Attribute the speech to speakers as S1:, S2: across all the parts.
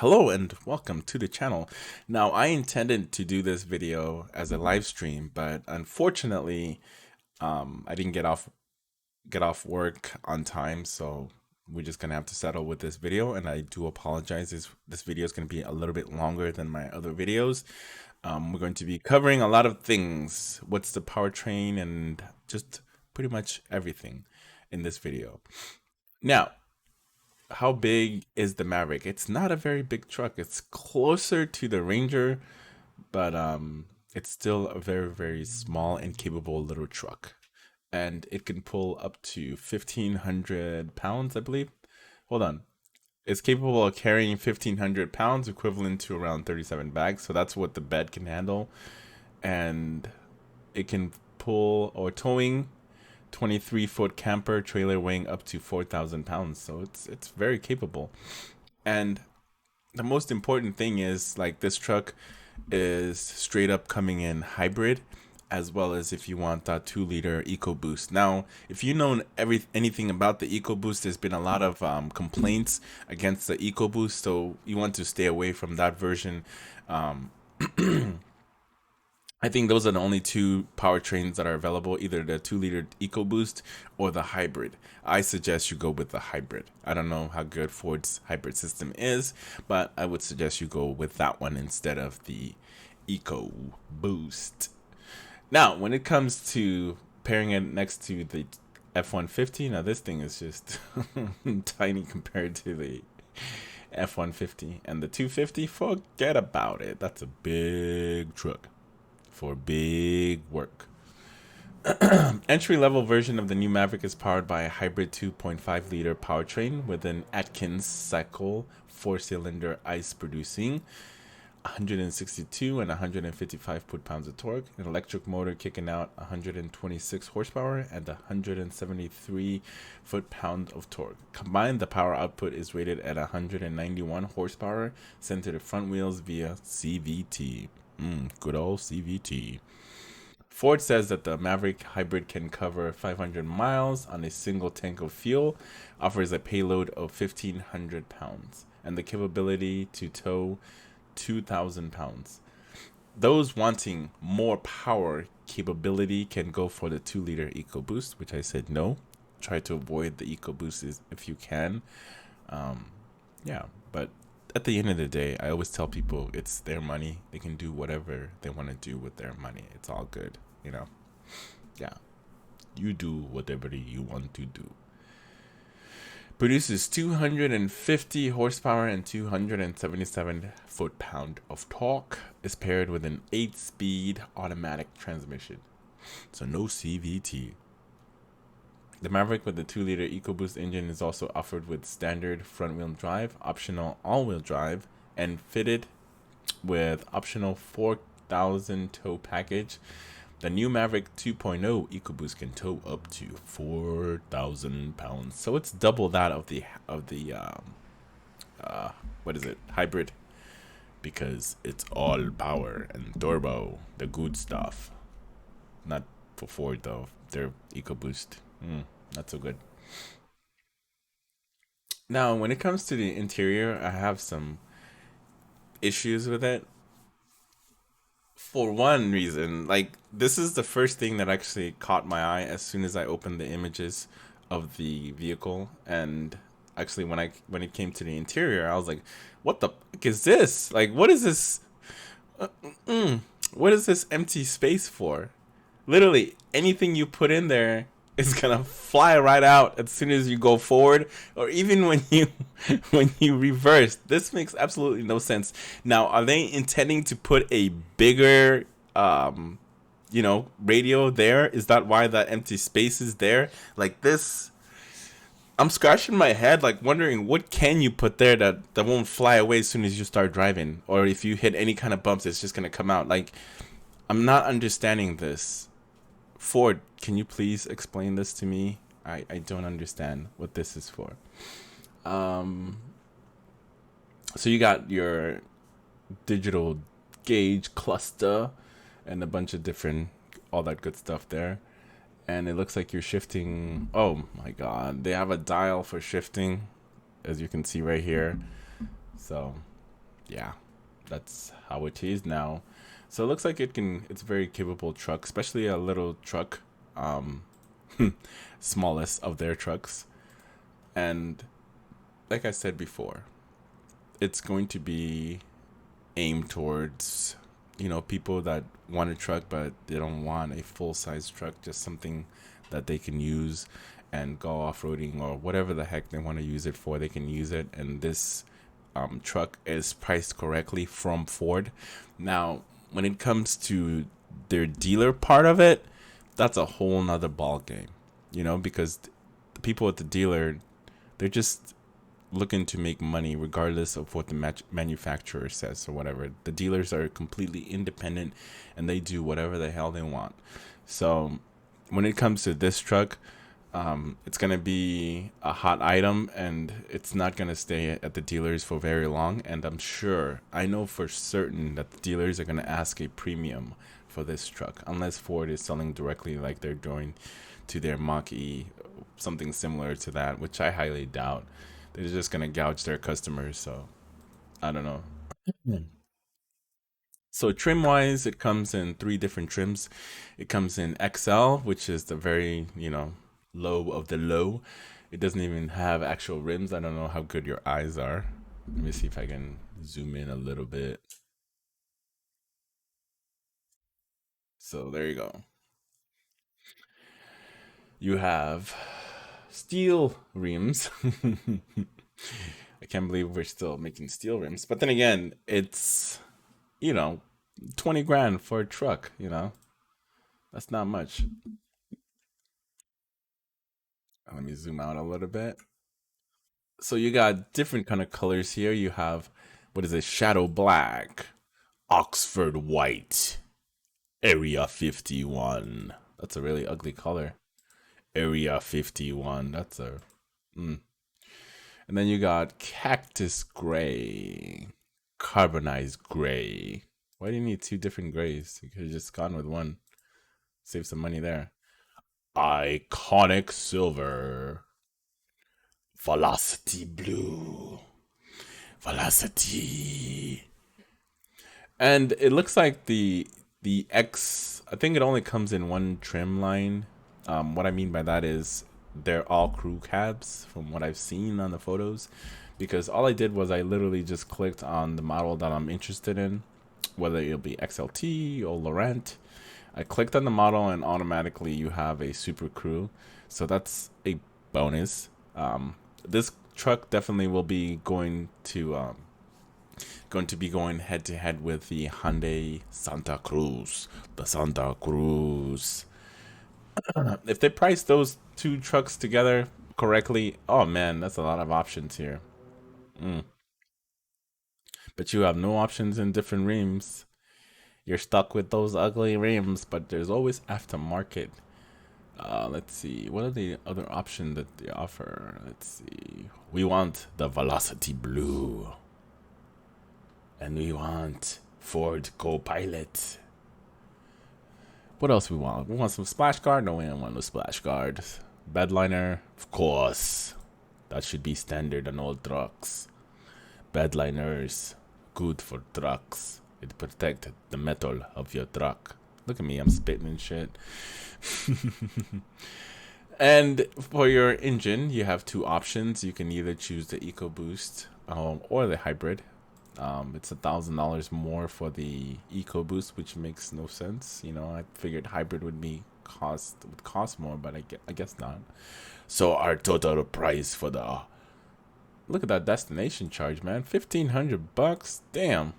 S1: Hello and welcome to the channel. Now, I intended to do this video as a live stream, but unfortunately, I didn't get off work on time, so we're just gonna have to settle with this video. And I do apologize. This video is gonna be a little bit longer than my other videos. We're going to be covering a lot of things. What's the powertrain and just pretty much everything in this video. Now, how big is the Maverick? It's not a very big truck. It's closer to the Ranger, but it's still a very, very small and capable little truck. And it can pull up to 1,500 pounds, I believe. Hold on. It's capable of carrying 1,500 pounds, equivalent to around 37 bags. So that's what the bed can handle. And it can pull or towing 23-foot camper trailer weighing up to 4,000 pounds. So it's very capable. And the most important thing is, like, this truck is straight up coming in hybrid, as well as if you want that 2-liter EcoBoost. Now, if you know anything about the EcoBoost, there's been a lot of complaints against the EcoBoost, so you want to stay away from that version. I think those are the only two powertrains that are available, either the 2-liter EcoBoost or the hybrid. I suggest you go with the hybrid. I don't know how good Ford's hybrid system is, but I would suggest you go with that one instead of the EcoBoost. Now, when it comes to pairing it next to the F-150, now this thing is just tiny compared to the F-150. And the 250, forget about it. That's a big truck for big work. Entry-level version of the new Maverick is powered by a hybrid 2.5-liter powertrain with an Atkins cycle 4-cylinder ICE producing 162 and 155 foot-pounds of torque, an electric motor kicking out 126 horsepower and 173 foot-pound of torque. Combined, the power output is rated at 191 horsepower, sent to the front wheels via CVT. Good old CVT. Ford says that the Maverick hybrid can cover 500 miles on a single tank of fuel, offers a payload of 1,500 pounds, and the capability to tow 2,000 pounds. Those wanting more power capability can go for the 2-liter EcoBoost, which I said no. Try to avoid the EcoBoost if you can. Yeah, but at the end of the day, I always tell people it's their money. They can do whatever they want to do with their money. It's all good, you know? Yeah. You do whatever you want to do. Produces 250 horsepower and 277 foot-pound of torque. Is paired with an 8-speed automatic transmission. So no CVT. The Maverick with the 2-liter EcoBoost engine is also offered with standard front-wheel drive, optional all-wheel drive, and fitted with optional 4,000 tow package. The new Maverick 2.0 EcoBoost can tow up to 4,000 pounds. So it's double that of the hybrid, because it's all power and turbo, the good stuff. Not for Ford though. Their EcoBoost, not so good. Now, when it comes to the interior, I have some issues with it. For one reason, like, this is the first thing that actually caught my eye as soon as I opened the images of the vehicle. And actually, when it came to the interior, I was like, what the fuck is this? Like, what is this? What is this empty space for? Literally anything you put in there is gonna fly right out as soon as you go forward, or even when you when you reverse. This makes absolutely no sense. Now, are they intending to put a bigger radio there? Is that why that empty space is there? Like, this, I'm scratching my head, like, wondering what can you put there that won't fly away as soon as you start driving, or if you hit any kind of bumps, it's just gonna come out. Like, I'm not understanding this. Ford, can you please explain this to me? I don't understand what this is for. So you got your digital gauge cluster and a bunch of different, all that good stuff there. And it looks like you're shifting. Oh my God. They have a dial for shifting, as you can see right here. So Yeah, that's how it is now. So it looks like it's a very capable truck, especially a little truck, um, smallest of their trucks. And like I said before, it's going to be aimed towards, people that want a truck, but they don't want a full size truck, just something that they can use and go off roading or whatever the heck they want to use it for. They can use it. And this truck is priced correctly from Ford. Now, when it comes to their dealer part of it, that's a whole nother ball game, because the people at the dealer, they're just looking to make money regardless of what the manufacturer says or whatever. The dealers are completely independent and they do whatever the hell they want. So when it comes to this truck, it's going to be a hot item and it's not going to stay at the dealers for very long. And I know for certain that the dealers are going to ask a premium for this truck unless Ford is selling directly like they're doing to their Mach E, something similar to that, which I highly doubt. They're just gonna gouge their customers. So I don't know. Hmm. So trim wise, it comes in three different trims. It comes in XL, which is the very low of the low. It doesn't even have actual rims. I don't know how good your eyes are. Let me see if I can zoom in a little bit. So there you go. You have steel rims. I can't believe we're still making steel rims. But then again, it's you know 20 grand for a truck. That's not much. Let me zoom out a little bit. So you got different kind of colors here. You have what is it? Shadow black, Oxford white, Area 51. That's a really ugly color. Area 51. That's a mm. And then you got cactus gray, carbonized gray. Why do you need two different grays? You could have just gone with one. Save some money there. Iconic silver, velocity blue, velocity. And it looks like the X. I think it only comes in one trim line. What I mean by that is they're all crew cabs from what I've seen on the photos, because all I did was I literally just clicked on the model that I'm interested in, whether it'll be XLT or Laurent. I clicked on the model and automatically you have a super crew, so that's a bonus. This truck definitely will be going head to head with the Hyundai Santa Cruz. The Santa Cruz. If they price those two trucks together correctly, oh man, that's a lot of options here. Mm. But you have no options in different rims. You're stuck with those ugly rims, but there's always aftermarket. Let's see. What are the other options that they offer? Let's see. We want the Velocity Blue. And we want Ford Co-Pilot. What else we want? We want some splash guard? No, we don't want no splash guard. Bedliner? Of course. That should be standard on all trucks. Bedliners. Good for trucks. It protects the metal of your truck. Look at me, I'm spitting and shit. And for your engine, you have two options. You can either choose the EcoBoost or the hybrid. It's $1,000 more for the EcoBoost, which makes no sense. I figured hybrid would cost more, but I guess not. So our total price for the look at that destination charge, man, $1,500. Damn.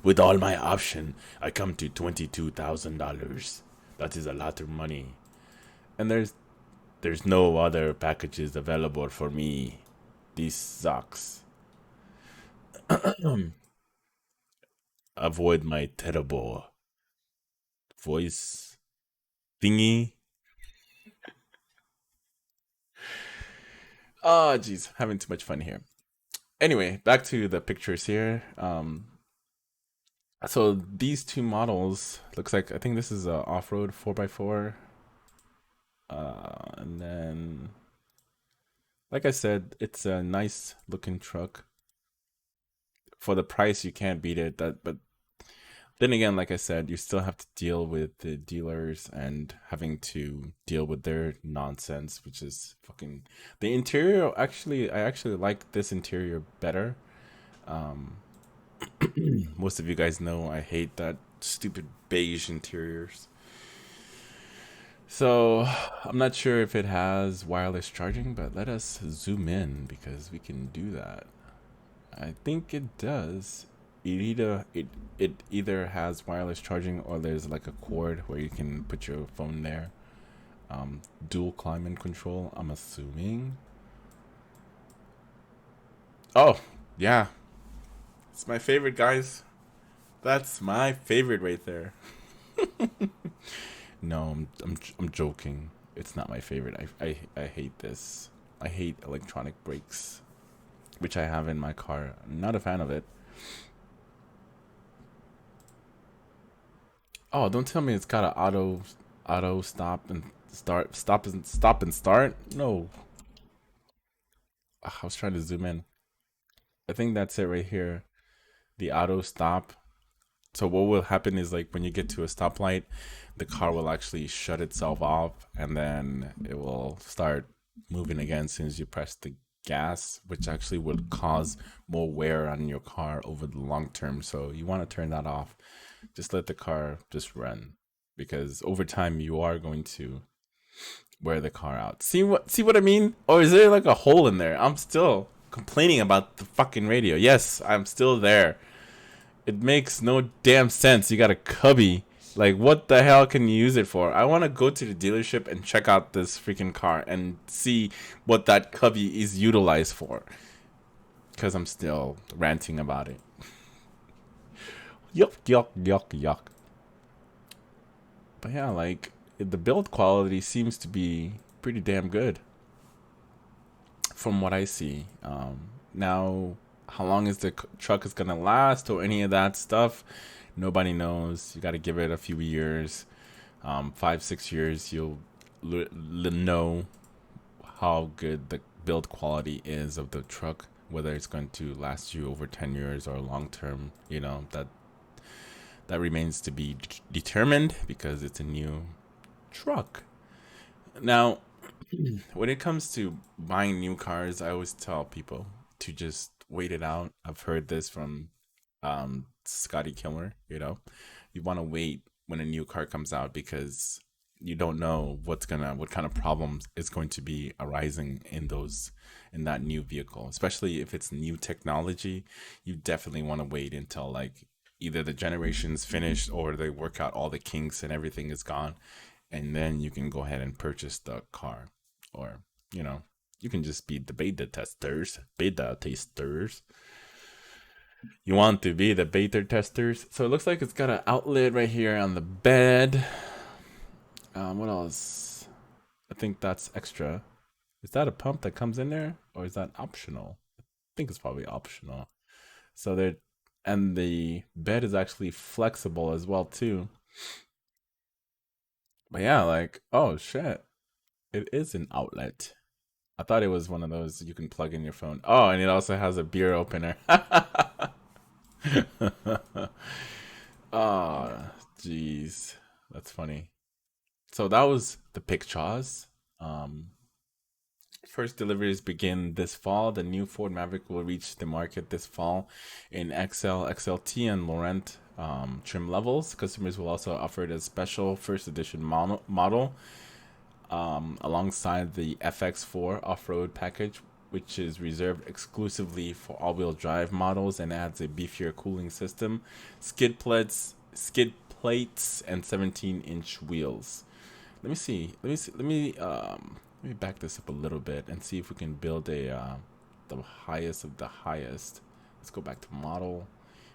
S1: With all my option, I come to $22,000. That is a lot of money, and there's no other packages available for me. This sucks. Avoid my terrible voice thingy. Oh, jeez, having too much fun here. Anyway, back to the pictures here. So these two models looks like I think this is a off-road 4x4, and then like I said, it's a nice looking truck for the price, you can't beat it. But then again, like I said, you still have to deal with the dealers and having to deal with their nonsense, which is fucking. The interior, actually, I actually like this interior better. Um, Most of you guys know I hate that stupid beige interiors. So I'm not sure if it has wireless charging, but let us zoom in because we can do that. I think it does. It either has wireless charging or there's like a cord where you can put your phone there. Dual climate control, I'm assuming. Oh, yeah. It's my favorite, guys. That's my favorite right there. No, I'm joking. It's not my favorite. I hate this. I hate electronic brakes, which I have in my car. I'm not a fan of it. Oh, don't tell me it's got an auto stop and stop and start. No, I was trying to zoom in. I think that's it right here. The auto stop. So what will happen is like when you get to a stoplight, the car will actually shut itself off and then it will start moving again as soon as you press the gas, which actually would cause more wear on your car over the long term. So you want to turn that off. Just let the car just run because over time you are going to wear the car out. See what I mean? Or is there like a hole in there? I'm still complaining about the fucking radio. Yes, I'm still there. It makes no damn sense. You got a cubby. Like, what the hell can you use it for? I want to go to the dealership and check out this freaking car and see what that cubby is utilized for. Because I'm still ranting about it. Yuck, yuck, yuck, yuck. But yeah, like, the build quality seems to be pretty damn good from what I see. Now, how long is the truck is gonna last or any of that stuff? Nobody knows. You got to give it a few years, 5, 6 years. You'll know how good the build quality is of the truck, whether it's going to last you over 10 years or long term. You know that remains to be determined because it's a new truck. Now, when it comes to buying new cars, I always tell people to just wait it out. I've heard this from Scotty Killer. You want to wait when a new car comes out because you don't know what kind of problems is going to be arising in that new vehicle, especially if it's new technology. You definitely want to wait until like either the generation's finished or they work out all the kinks and everything is gone, and then you can go ahead and purchase the car. Or you can just be the beta testers. You want to be the beta testers. So it looks like it's got an outlet right here on the bed. What else? I think that's extra. Is that a pump that comes in there, or is that optional? I think it's probably optional. So there, and the bed is actually flexible as well too. But yeah, like, oh shit, it is an outlet. I thought it was one of those you can plug in your phone. Oh, and it also has a beer opener. Oh, jeez. That's funny. So that was the pictures. Um, First deliveries begin this fall. The new Ford Maverick will reach the market this fall in XL, XLT, and Laurent trim levels. Customers will also offer it as special first edition model alongside the FX4 off-road package, which is reserved exclusively for all-wheel drive models and adds a beefier cooling system, skid plates, and 17-inch wheels. Let me see. Let me back this up a little bit and see if we can build the highest of the highest. Let's go back to model.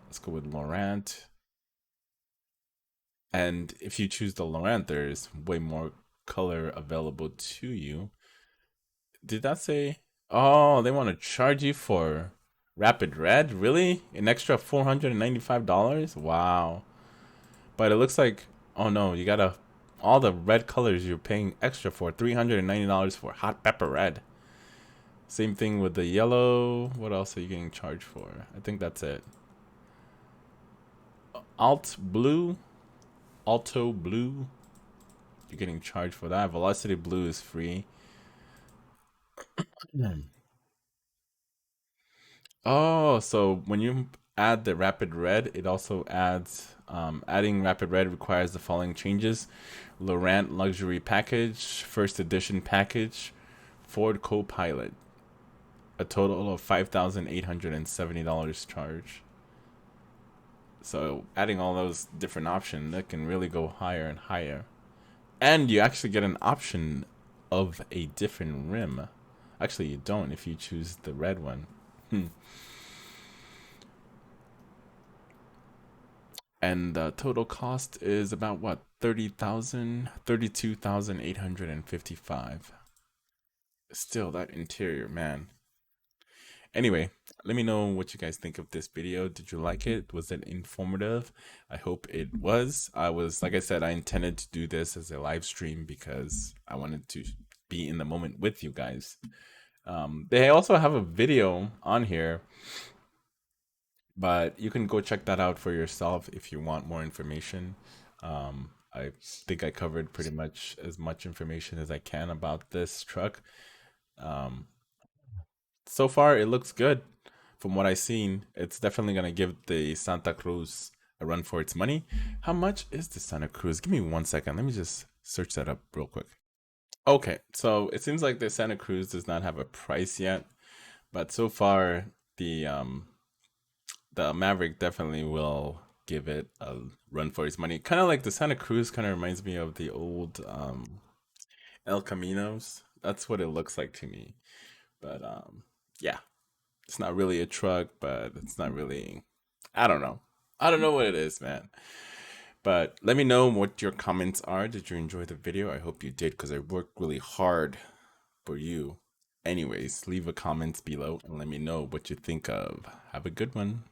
S1: Let's go with Laurent. And if you choose the Laurent, there's way more color available to you. Did that say? Oh, they want to charge you for Rapid Red? Really? An extra $495? Wow. But it looks like, oh no, you gotta, all the red colors you're paying extra for, $390 for Hot Pepper Red. Same thing with the yellow. What else are you getting charged for? I think that's it. Alt blue, Alto blue. You're getting charged for that. Velocity blue is free. Hmm. Oh, so when you add the rapid red, it also adds. Adding rapid red requires the following changes: Laurent luxury package, first edition package, Ford Copilot. A total of $5,870 charge. So adding all those different options, that can really go higher and higher. And you actually get an option of a different rim. Actually, you don't if you choose the red one. Hmm. And the total cost is about what? 30,000, 32,855. Still, that interior, man. Anyway, let me know what you guys think of this video. Did you like it? Was it informative? I hope it was. Like I said, I intended to do this as a live stream because I wanted to be in the moment with you guys. They also have a video on here, but you can go check that out for yourself if you want more information. I think I covered pretty much as much information as I can about this truck. Um, so far, it looks good. From what I've seen, it's definitely gonna give the Santa Cruz a run for its money. How much is the Santa Cruz? Give me 1 second. Let me just search that up real quick. Okay, so it seems like the Santa Cruz does not have a price yet, but so far the Maverick definitely will give it a run for its money. Kind of like the Santa Cruz kind of reminds me of the old El Caminos. That's what it looks like to me. But yeah, it's not really a truck, but it's not really. I don't know. I don't know what it is, man. But let me know what your comments are. Did you enjoy the video? I hope you did because I worked really hard for you. Anyways, leave a comment below and let me know what you think of. Have a good one.